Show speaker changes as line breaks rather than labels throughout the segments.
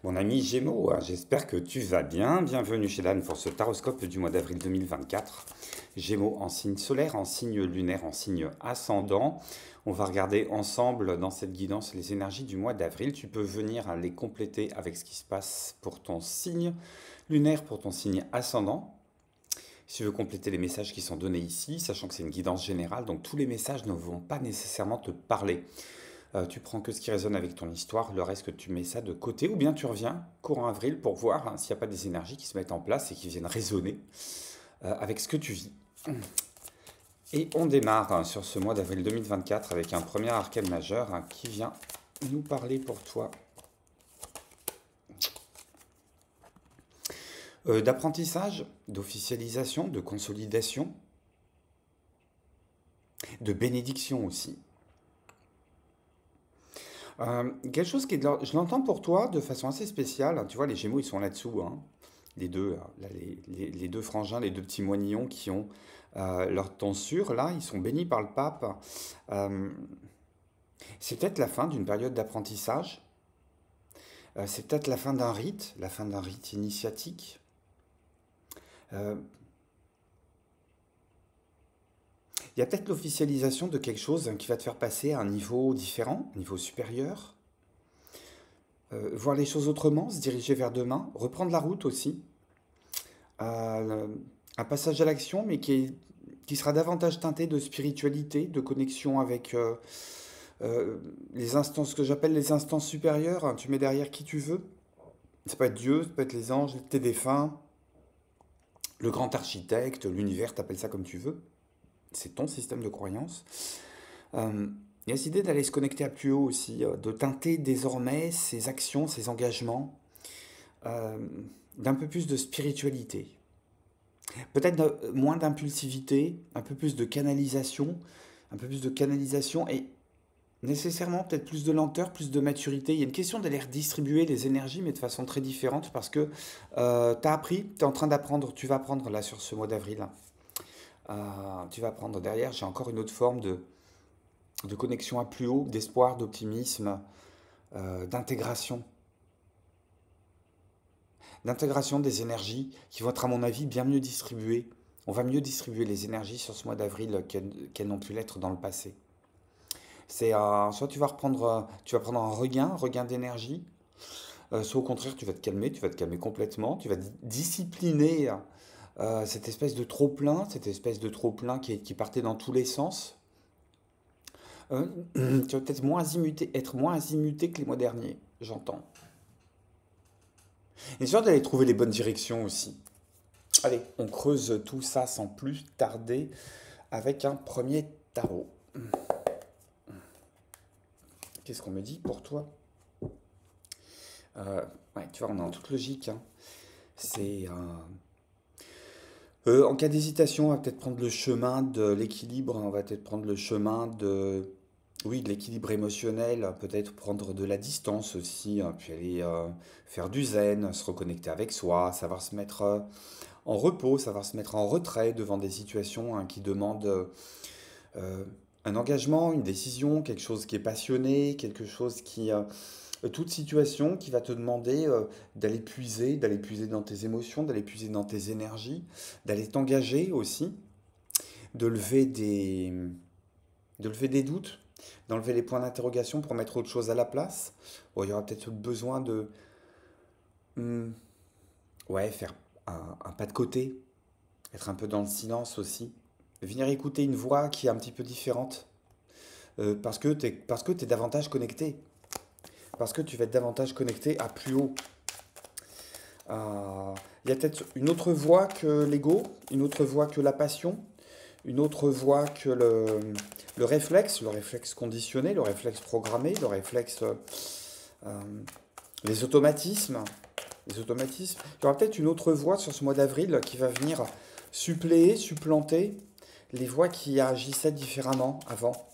Mon ami Gémeaux, j'espère que tu vas bien. Bienvenue chez Dan pour ce taroscope du mois d'avril 2024. Gémeaux en signe solaire, en signe lunaire, en signe ascendant. On va regarder ensemble dans cette guidance les énergies du mois d'avril. Tu peux venir les compléter avec ce qui se passe pour ton signe lunaire, pour ton signe ascendant. Si tu veux compléter les messages qui sont donnés ici, sachant que c'est une guidance générale, donc tous les messages ne vont pas nécessairement te parler. Tu prends que ce qui résonne avec ton histoire, le reste que tu mets ça de côté, ou bien tu reviens courant avril pour voir s'il n'y a pas des énergies qui se mettent en place et qui viennent résonner avec ce que tu vis. Et on démarre sur ce mois d'avril 2024 avec un premier arcane majeur qui vient nous parler pour toi d'apprentissage, d'officialisation, de consolidation, de bénédiction aussi. Quelque chose qui est je l'entends pour toi de façon assez spéciale. Tu vois, les Gémeaux, ils sont là-dessous, hein. Les deux, là, les deux frangins, les deux petits moignons qui ont leur tonsure, là, ils sont bénis par le pape. Euh, c'est peut-être la fin d'une période d'apprentissage. C'est peut-être la fin d'un rite initiatique. Euh, Il y a peut-être l'officialisation de quelque chose qui va te faire passer à un niveau différent, un niveau supérieur. Voir les choses autrement, se diriger vers demain, reprendre la route aussi. Euh, un passage à l'action, mais qui sera davantage teinté de spiritualité, de connexion avec les instances, ce que j'appelle les instances supérieures, hein. Tu mets derrière qui tu veux. Ça peut être Dieu, ça peut être les anges, tes défunts, le grand architecte, l'univers, t'appelles ça comme tu veux. C'est ton système de croyance. Il y a cette idée d'aller se connecter à plus haut aussi, de teinter désormais ses actions, ses engagements, euh, d'un peu plus de spiritualité. Peut-être moins d'impulsivité, un peu plus de canalisation et nécessairement peut-être plus de lenteur, plus de maturité. Il y a une question d'aller redistribuer les énergies, mais de façon très différente parce que tu as appris, tu es en train d'apprendre, tu vas apprendre là sur ce mois d'avril. Tu vas apprendre derrière, j'ai encore une autre forme de connexion à plus haut, d'espoir, d'optimisme, d'intégration. D'intégration des énergies qui vont être, à mon avis, bien mieux distribuées. On va mieux distribuer les énergies sur ce mois d'avril qu'elles n'ont pu l'être dans le passé. C'est soit tu vas prendre un regain d'énergie, soit au contraire tu vas te calmer complètement, tu vas discipliner cette espèce de trop plein qui partait dans tous les sens. Tu vas peut-être être moins azimuté que les mois derniers, j'entends. Et sûr d'aller trouver les bonnes directions aussi. Allez, on creuse tout ça sans plus tarder avec un premier tarot. Qu'est-ce qu'on me dit pour toi? Ouais, tu vois, on est en toute logique, hein. C'est en cas d'hésitation, on va peut-être prendre le chemin de l'équilibre, on va peut-être prendre le chemin de, oui, de l'équilibre émotionnel, peut-être prendre de la distance aussi, hein, puis aller faire du zen, se reconnecter avec soi, savoir se mettre en repos, savoir se mettre en retrait devant des situations hein, qui demandent euh, un engagement, une décision, quelque chose qui est passionné, quelque chose qui... toute situation qui va te demander d'aller puiser dans tes émotions, d'aller puiser dans tes énergies, d'aller t'engager aussi, de lever des, de lever des doutes, d'enlever les points d'interrogation pour mettre autre chose à la place. Bon, il y aura peut-être besoin de hmm, ouais, faire un pas de côté, être un peu dans le silence aussi, venir écouter une voix qui est un petit peu différente, parce que t'es davantage connecté, parce que tu vas être davantage connecté à plus haut. Il y a peut-être une autre voix que l'ego, une autre voix que la passion, une autre voix que le réflexe conditionné, le réflexe programmé, le réflexe, euh, les automatismes. Les automatismes. Il y aura peut-être une autre voix sur ce mois d'avril qui va venir suppléer, supplanter les voix qui agissaient différemment avant.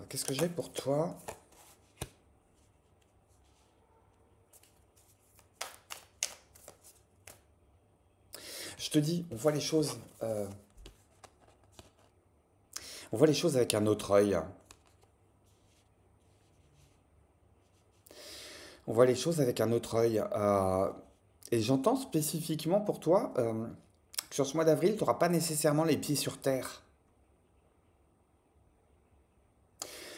Qu'est-ce que j'ai pour toi? Je te dis, on voit les choses avec un autre œil. On voit les choses avec un autre œil. Et j'entends spécifiquement pour toi que sur ce mois d'avril, tu n'auras pas nécessairement les pieds sur terre.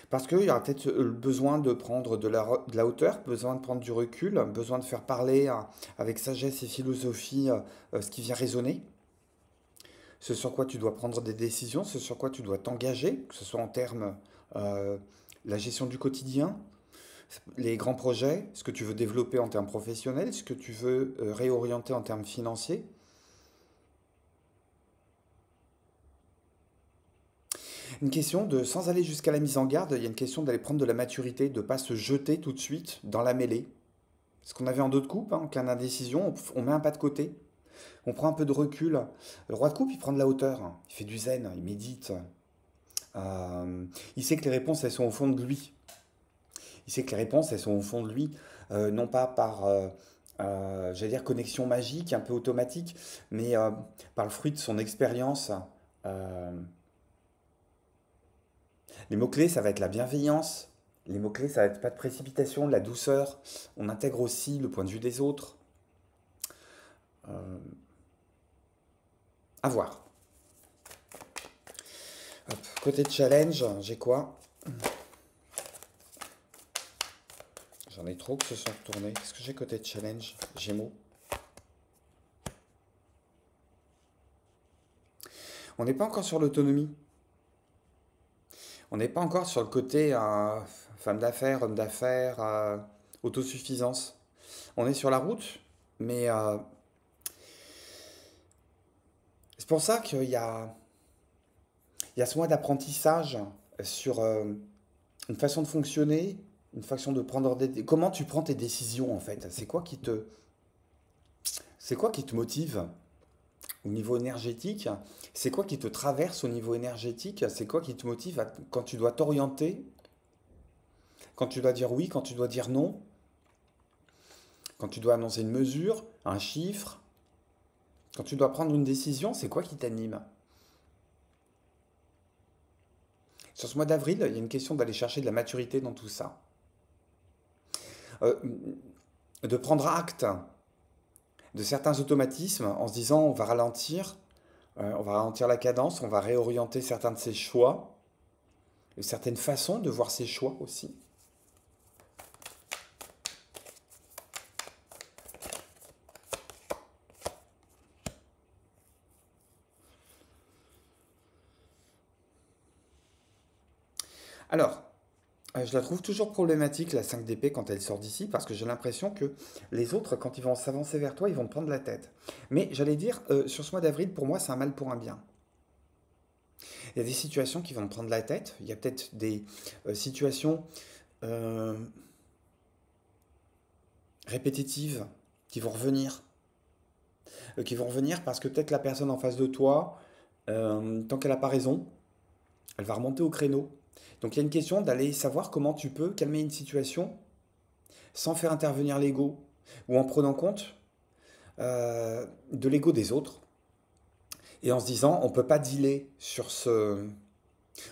Parce qu'il y aura peut-être le besoin de prendre de la hauteur, besoin de prendre du recul, besoin de faire parler avec sagesse et philosophie ce qui vient résonner, ce sur quoi tu dois prendre des décisions, ce sur quoi tu dois t'engager, que ce soit en termes euh, la gestion du quotidien, les grands projets, ce que tu veux développer en termes professionnels, ce que tu veux réorienter en termes financiers. Une question de, sans aller jusqu'à la mise en garde, il y a une question d'aller prendre de la maturité, de ne pas se jeter tout de suite dans la mêlée. Ce qu'on avait en dos de coupe, hein, en cas d'indécision, on met un pas de côté, on prend un peu de recul. Le roi de coupe, il prend de la hauteur, hein. Il fait du zen, il médite. Euh, il sait que les réponses, elles sont au fond de lui. Il sait que les réponses, elles sont au fond de lui, non pas par, j'allais dire, connexion magique, un peu automatique, mais par le fruit de son expérience. Euh, les mots-clés, ça va être la bienveillance. Les mots-clés, ça va être pas de précipitation, de la douceur. On intègre aussi le point de vue des autres. Euh, à voir. Hop. Côté challenge, j'ai quoi? J'en ai trop que se sont retournés. Qu'est-ce que j'ai côté challenge? Gémeaux. On n'est pas encore sur l'autonomie. On n'est pas encore sur le côté femme d'affaires, homme d'affaires, autosuffisance. On est sur la route, mais c'est pour ça il y a ce mois d'apprentissage sur une façon de fonctionner, une façon de prendre des... Comment tu prends tes décisions en fait? C'est quoi qui te motive au niveau énergétique? C'est quoi qui te traverse au niveau énergétique? C'est quoi qui te motive quand tu dois t'orienter, quand tu dois dire oui, quand tu dois dire non, quand tu dois annoncer une mesure, un chiffre, quand tu dois prendre une décision, c'est quoi qui t'anime? Sur ce mois d'avril, il y a une question d'aller chercher de la maturité dans tout ça. Euh, de prendre acte de certains automatismes en se disant on va ralentir la cadence, on va réorienter certains de ses choix, certaines façons de voir ses choix aussi. Alors, je la trouve toujours problématique, la 5 d'épée, quand elle sort d'ici, parce que j'ai l'impression que les autres, quand ils vont s'avancer vers toi, ils vont te prendre la tête. Mais j'allais dire, sur ce mois d'avril, pour moi, c'est un mal pour un bien. Il y a des situations qui vont te prendre la tête, il y a peut-être des situations euh, répétitives qui vont revenir parce que peut-être la personne en face de toi, tant qu'elle n'a pas raison, elle va remonter au créneau. Donc il y a une question d'aller savoir comment tu peux calmer une situation sans faire intervenir l'ego ou en prenant compte de l'ego des autres et en se disant on peut pas dealer sur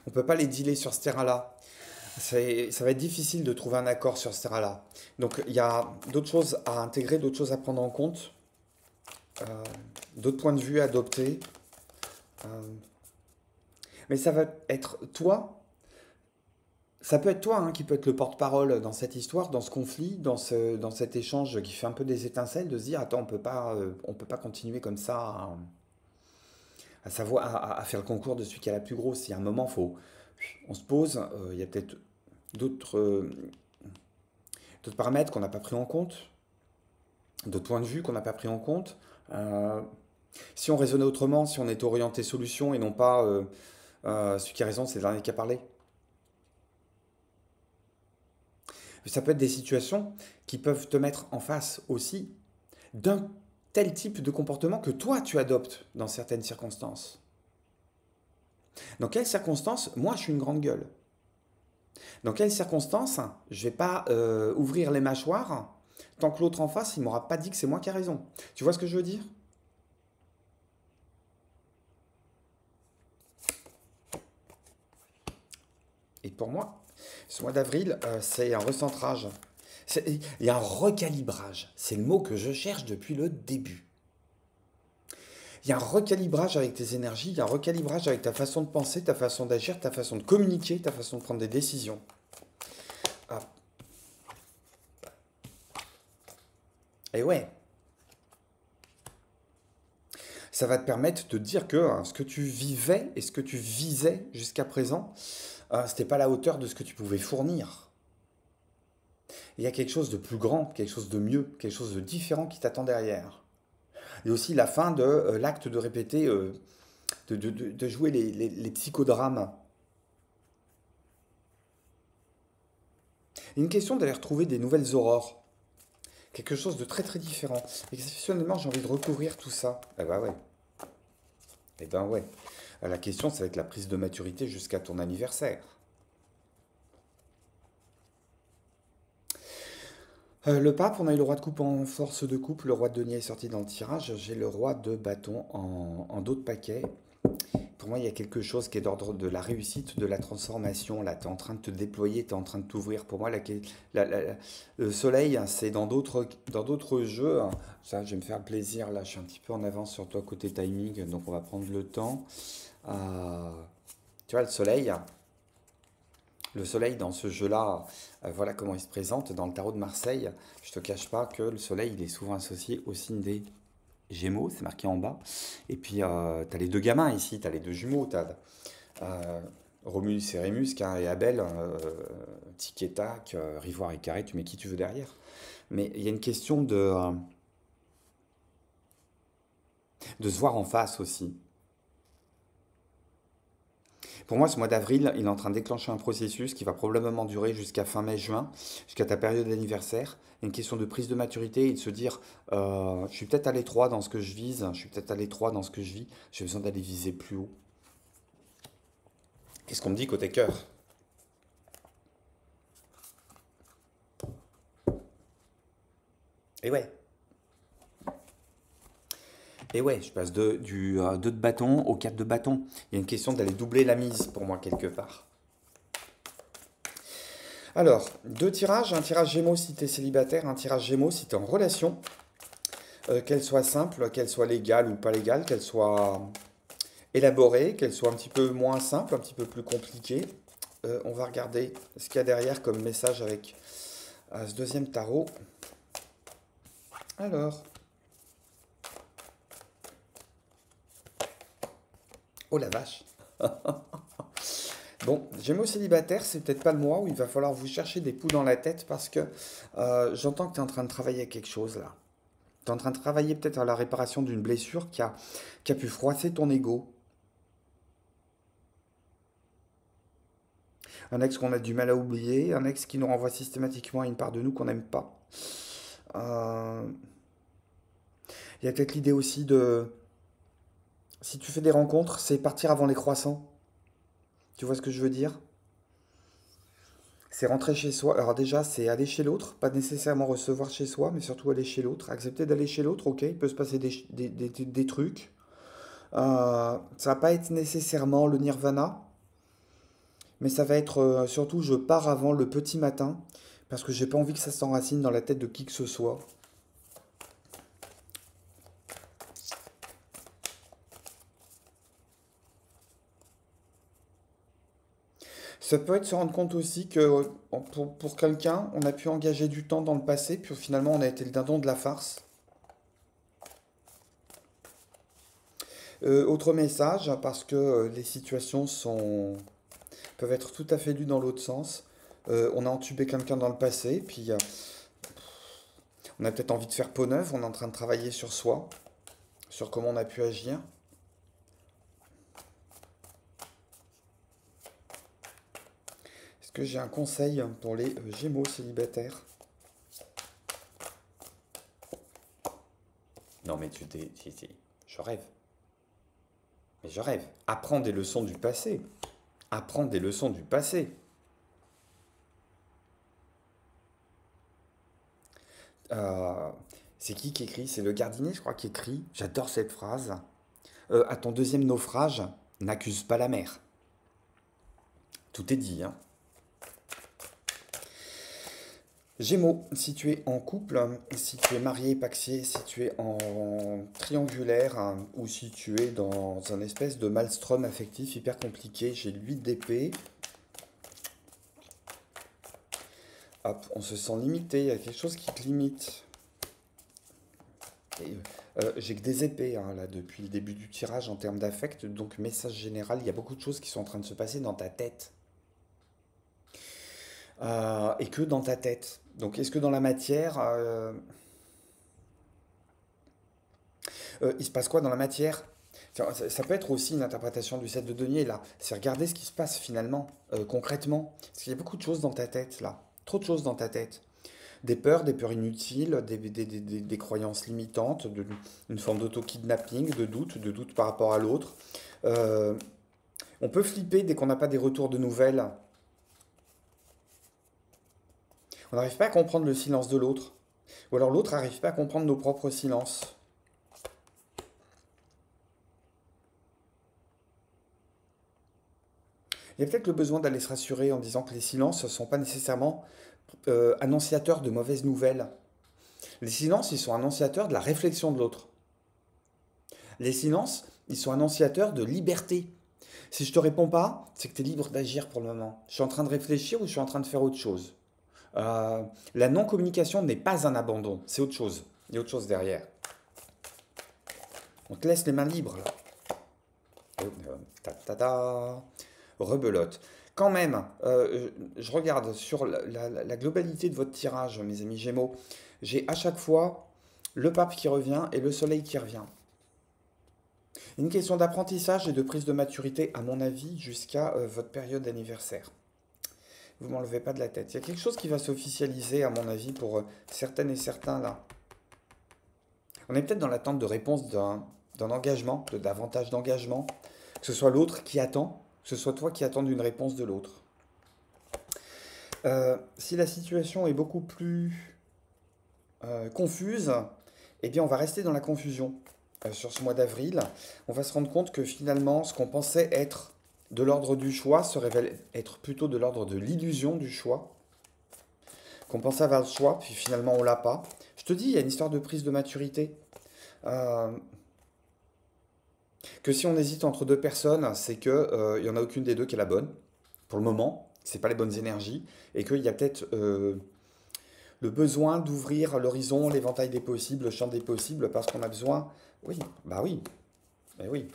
on peut pas les dealer sur ce terrain-là. Ça va être difficile de trouver un accord sur ce terrain-là. Donc il y a d'autres choses à intégrer, d'autres choses à prendre en compte, euh, d'autres points de vue à adopter. Euh, mais ça va être toi, ça peut être toi hein, qui peut être le porte-parole dans cette histoire, dans ce conflit, dans cet échange qui fait un peu des étincelles, de se dire attends, on peut pas continuer comme ça à savoir, à faire le concours de celui qui a la plus grosse. Il y a un moment, on se pose, il y a peut-être d'autres d'autres paramètres qu'on n'a pas pris en compte, d'autres points de vue qu'on n'a pas pris en compte. Euh, si on raisonnait autrement, si on était orienté solution et non pas celui qui a raison, c'est le dernier qui a parlé. Ça peut être des situations qui peuvent te mettre en face aussi d'un tel type de comportement que toi tu adoptes dans certaines circonstances. Dans quelles circonstances, moi je suis une grande gueule. Dans quelles circonstances, je ne vais pas ouvrir les mâchoires tant que l'autre en face, il m'aura pas dit que c'est moi qui ai raison. Tu vois ce que je veux dire? Et pour moi, ce mois d'avril, c'est un recentrage. Il y a un recalibrage. C'est le mot que je cherche depuis le début. Il y a un recalibrage avec tes énergies, il y a un recalibrage avec ta façon de penser, ta façon d'agir, ta façon de communiquer, ta façon de prendre des décisions. Ah. Et ouais, ça va te permettre de dire que ce que tu vivais et ce que tu visais jusqu'à présent, c'était pas à la hauteur de ce que tu pouvais fournir. Il y a quelque chose de plus grand, quelque chose de mieux, quelque chose de différent qui t'attend derrière. Et aussi la fin de l'acte de répéter, de jouer les psychodrames. Il y a une question d'aller retrouver des nouvelles aurores. Quelque chose de très très différent. Exceptionnellement, j'ai envie de recouvrir tout ça. Eh ben ouais. Eh ben ouais. La question, ça va être la prise de maturité jusqu'à ton anniversaire. Le pape, on a eu le roi de coupe en force de coupe, le roi de denier est sorti dans le tirage, j'ai le roi de bâton en dos de paquet. Pour moi, il y a quelque chose qui est d'ordre de la réussite, de la transformation. Là, tu es en train de te déployer, tu es en train de t'ouvrir. Pour moi, le soleil, hein, c'est dans d'autres jeux, hein. Ça, je vais me faire plaisir. Là, je suis un petit peu en avance sur toi côté timing, donc on va prendre le temps. Euh, Tu vois, le soleil dans ce jeu-là, voilà comment il se présente. Dans le tarot de Marseille, je te cache pas que le soleil, il est souvent associé au signe des Gémeaux, c'est marqué en bas. Et puis, tu as les deux gamins ici, tu as les deux jumeaux. Tu as Romulus et Rémus, Cain et Abel, tic et tac, Rivoire et Carré, tu mets qui tu veux derrière. Mais il y a une question de se voir en face aussi. Pour moi, ce mois d'avril, il est en train de déclencher un processus qui va probablement durer jusqu'à fin mai-juin, jusqu'à ta période d'anniversaire. Il y a une question de prise de maturité et de se dire, je suis peut-être à l'étroit dans ce que je vise, je suis peut-être à l'étroit dans ce que je vis, j'ai besoin d'aller viser plus haut. Qu'est-ce qu'on me dit côté cœur? Et ouais, et ouais, je passe du 2 de bâton au 4 de bâton. Il y a une question d'aller doubler la mise pour moi quelque part. Alors, deux tirages, un tirage Gémeaux si tu es célibataire, un tirage Gémeaux si tu es en relation, qu'elle soit simple, qu'elle soit légale ou pas légale, qu'elle soit élaborée, qu'elle soit un petit peu moins simple, un petit peu plus compliquée. On va regarder ce qu'il y a derrière comme message avec ce deuxième tarot. Alors, oh la vache. Bon, Gémeaux célibataire, c'est peut-être pas le mois où il va falloir vous chercher des poux dans la tête parce que j'entends que tu es en train de travailler à quelque chose là. Tu es en train de travailler peut-être à la réparation d'une blessure qui a pu froisser ton ego. Un ex qu'on a du mal à oublier, un ex qui nous renvoie systématiquement à une part de nous qu'on n'aime pas. Euh, Il y a peut-être l'idée aussi de... Si tu fais des rencontres, c'est partir avant les croissants. Tu vois ce que je veux dire? C'est rentrer chez soi. Alors déjà, c'est aller chez l'autre, pas nécessairement recevoir chez soi, mais surtout aller chez l'autre. Accepter d'aller chez l'autre, ok, il peut se passer des trucs. Ça va pas être nécessairement le nirvana, mais ça va être surtout je pars avant le petit matin, parce que j'ai pas envie que ça s'enracine dans la tête de qui que ce soit. Ça peut être se rendre compte aussi que pour quelqu'un, on a pu engager du temps dans le passé, puis finalement on a été le dindon de la farce. Autre message, parce que les situations peuvent être tout à fait lues dans l'autre sens. On a entubé quelqu'un dans le passé, puis on a peut-être envie de faire peau neuve, on est en train de travailler sur soi, sur comment on a pu agir. Est-ce que j'ai un conseil pour les Gémeaux célibataires? Non mais je rêve. Mais je rêve. Apprends des leçons du passé. Apprends des leçons du passé. Euh, c'est qui écrit? C'est le Gardinier, je crois, qui écrit. J'adore cette phrase. À ton deuxième naufrage, n'accuse pas la mer. Tout est dit, hein. Gémeaux, si tu es en couple, si tu es marié, paxé, si tu es en triangulaire ou si tu es dans un espèce de maelstrom affectif hyper compliqué, j'ai l'huile d'épée. Hop, on se sent limité, il y a quelque chose qui te limite. Et, j'ai que des épées là depuis le début du tirage en termes d'affect, donc message général, il y a beaucoup de choses qui sont en train de se passer dans ta tête. Et que dans ta tête. Donc est-ce que dans la matière, il se passe quoi dans la matière? Tiens, ça peut être aussi une interprétation du 7 de denier là. C'est regarder ce qui se passe finalement, concrètement. Parce qu'il y a beaucoup de choses dans ta tête là. Trop de choses dans ta tête. Des peurs inutiles, des croyances limitantes, une forme d'auto-kidnapping, de doute par rapport à l'autre. Euh, on peut flipper dès qu'on n'a pas des retours de nouvelles. On n'arrive pas à comprendre le silence de l'autre. Ou alors l'autre n'arrive pas à comprendre nos propres silences. Il y a peut-être le besoin d'aller se rassurer en disant que les silences ne sont pas nécessairement annonciateurs de mauvaises nouvelles. Les silences, ils sont annonciateurs de la réflexion de l'autre. Les silences, ils sont annonciateurs de liberté. Si je te réponds pas, c'est que tu es libre d'agir pour le moment. Je suis en train de réfléchir ou je suis en train de faire autre chose. Euh, la non-communication n'est pas un abandon, c'est autre chose. Il y a autre chose derrière. On te laisse les mains libres là. Ta ta ta. Rebelote. Quand même, je regarde sur la globalité de votre tirage, mes amis Gémeaux. J'ai à chaque fois le pape qui revient et le soleil qui revient. Une question d'apprentissage et de prise de maturité, à mon avis, jusqu'à votre période d'anniversaire. Vous m'enlevez pas de la tête. Il y a quelque chose qui va s'officialiser, à mon avis, pour certaines et certains là. On est peut-être dans l'attente de réponse d'un engagement, de davantage d'engagement, que ce soit l'autre qui attend, que ce soit toi qui attends une réponse de l'autre. Si la situation est beaucoup plus confuse, eh bien on va rester dans la confusion sur ce mois d'avril. On va se rendre compte que finalement, ce qu'on pensait être de l'ordre du choix se révèle être plutôt de l'ordre de l'illusion du choix. Qu'on pensait avoir le choix, puis finalement on l'a pas. Je te dis, il y a une histoire de prise de maturité. Euh, que si on hésite entre deux personnes, c'est que il y en a aucune des deux qui est la bonne. Pour le moment, c'est pas les bonnes énergies, et qu'il y a peut-être le besoin d'ouvrir l'horizon, l'éventail des possibles, le champ des possibles, parce qu'on a besoin. Oui, bah oui, mais oui,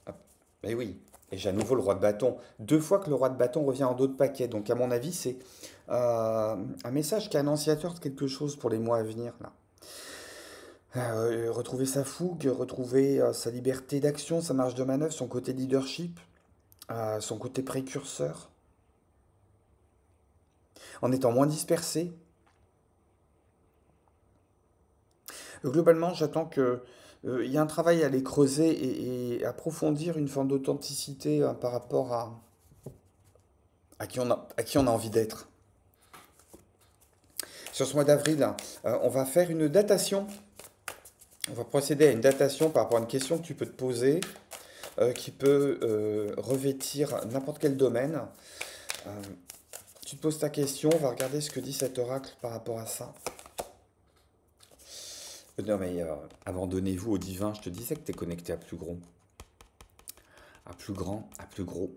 hop, mais oui. Et j'ai à nouveau le roi de bâton. Deux fois que le roi de bâton revient en dos de paquet. Donc à mon avis, c'est un message qui est annonciateur de quelque chose pour les mois à venir là. Retrouver sa fougue, retrouver sa liberté d'action, sa marge de manœuvre, son côté leadership, son côté précurseur, en étant moins dispersé. Globalement, j'attends que il y a un travail à aller creuser et approfondir une forme d'authenticité par rapport à qui on a envie d'être. Sur ce mois d'avril, on va faire une datation. On va procéder à une datation par rapport à une question que tu peux te poser, qui peut revêtir n'importe quel domaine. Euh, tu te poses ta question, on va regarder ce que dit cet oracle par rapport à ça. Non mais abandonnez-vous au divin, je te disais que tu es connecté à plus gros, à plus grand, à plus gros.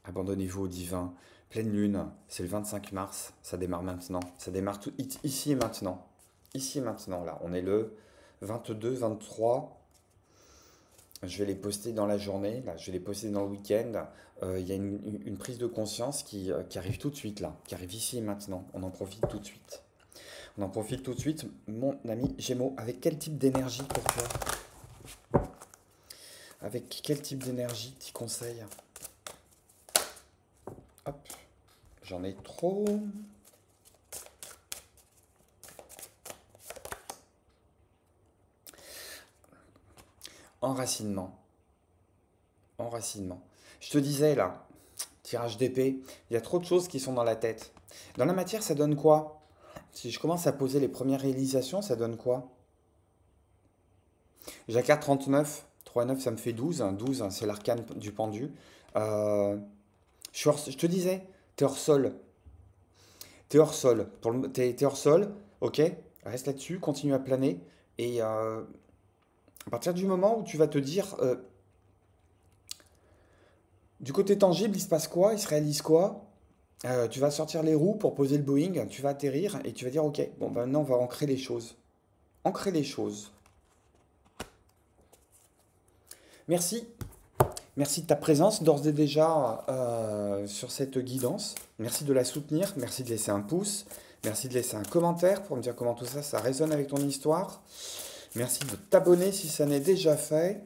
Abandonnez-vous au divin. Pleine lune, c'est le 25 mars, ça démarre maintenant. Ça démarre tout, ici et maintenant. Ici et maintenant, là. On est le 22, 23. Je vais les poster dans la journée, là. Je vais les poster dans le week-end. Il y a une prise de conscience qui arrive tout de suite, là. Qui arrive ici et maintenant. On en profite tout de suite. On en profite tout de suite. Mon ami Gémeaux, avec quel type d'énergie pour toi? Avec quel type d'énergie t'y conseilles? Hop, j'en ai trop. Enracinement. Enracinement. Je te disais là, tirage d'épée, il y a trop de choses qui sont dans la tête. Dans la matière, ça donne quoi? Si je commence à poser les premières réalisations, ça donne quoi? Jacquard 39, 3 et 9, ça me fait 12. 12, c'est l'arcane du pendu. Euh, je te disais, t'es hors sol. T'es hors sol. T'es hors sol, ok? Reste là-dessus, continue à planer. Et à partir du moment où tu vas te dire, du côté tangible, il se passe quoi? Il se réalise quoi? Tu vas sortir les roues pour poser le Boeing, tu vas atterrir et tu vas dire, ok, bon, ben maintenant on va ancrer les choses. Ancrer les choses. Merci. Merci de ta présence d'ores et déjà sur cette guidance. Merci de la soutenir. Merci de laisser un pouce. Merci de laisser un commentaire pour me dire comment tout ça, ça résonne avec ton histoire. Merci de t'abonner si ça n'est déjà fait.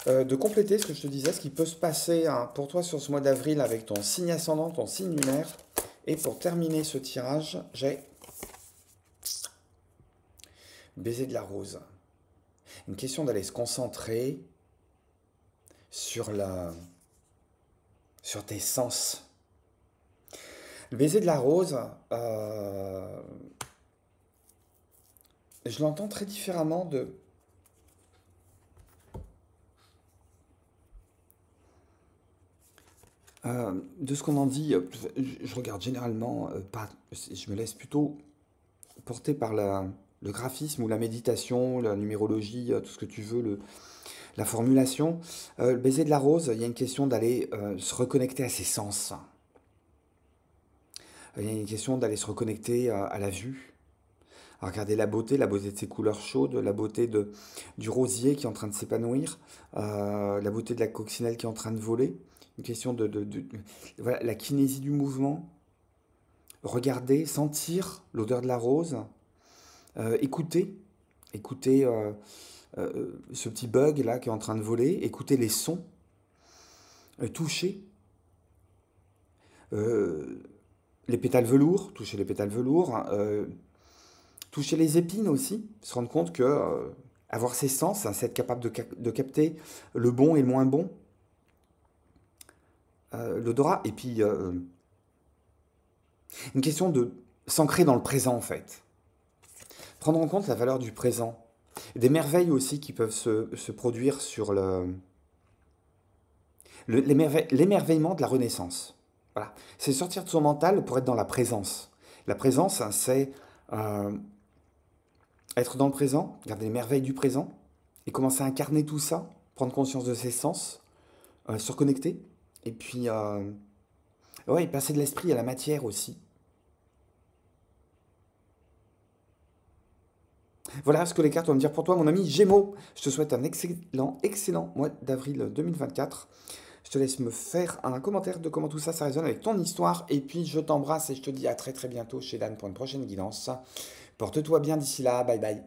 De compléter ce que je te disais, ce qui peut se passer hein, pour toi sur ce mois d'avril avec ton signe ascendant, ton signe lunaire. Et pour terminer ce tirage, j'ai baiser de la rose. Une question d'aller se concentrer sur sur tes sens. Le baiser de la rose, je l'entends très différemment de ce qu'on en dit. Je regarde généralement pas, je me laisse plutôt porter par le graphisme ou la méditation, la numérologie, tout ce que tu veux, la formulation. Le baiser de la rose, il y a une question d'aller se reconnecter à ses sens. Il y a une question d'aller se reconnecter à la vue, à regarder la beauté de ses couleurs chaudes, la beauté du rosier qui est en train de s'épanouir, la beauté de la coccinelle qui est en train de voler. Une question voilà, la kinésie du mouvement. Regarder, sentir l'odeur de la rose, écouter ce petit bug là qui est en train de voler, écouter les sons, toucher euh, les pétales velours, toucher les pétales velours, toucher les épines aussi, se rendre compte que avoir ses sens, hein, c'est être capable de capter le bon et le moins bon, l'odorat, et puis une question de s'ancrer dans le présent en fait. Prendre en compte la valeur du présent. Des merveilles aussi qui peuvent se produire sur l'émerveillement de la renaissance. Voilà. C'est sortir de son mental pour être dans la présence. La présence, hein, c'est être dans le présent, garder les merveilles du présent, et commencer à incarner tout ça, prendre conscience de ses sens, se reconnecter, et puis ouais, passer de l'esprit à la matière aussi. Voilà ce que les cartes vont me dire pour toi, mon ami Gémeaux. Je te souhaite un excellent mois d'avril 2024. Je te laisse me faire un commentaire de comment tout ça, ça résonne avec ton histoire. Et puis, je t'embrasse et je te dis à très très bientôt chez Dan pour une prochaine guidance. Porte-toi bien d'ici là. Bye bye.